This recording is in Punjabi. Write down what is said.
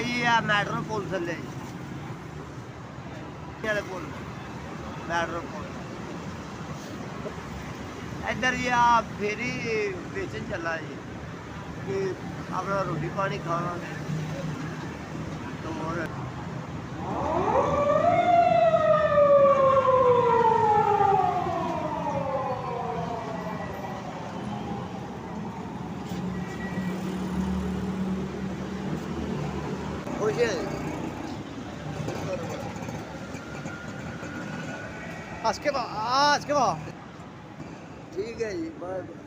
ਜੀ ਆ ਮੈਟਰੋ ਪੁਲ ਥੱਲੇ ਵਾਲੇ ਪੁਲ ਮੈਟਰੋ ਪੁਲ ਇੱਧਰ ਜੀ ਆ ਫੇਰੀ ਵੇਚਣ ਚੱਲਾ ਜੀ ਕਿ ਆਪਣਾ ਰੋਟੀ ਪਾਣੀ ਖਾਵਾਂਗੇ ਹੋਰ खुश है हंस के बा ठीक है जी बाय बाय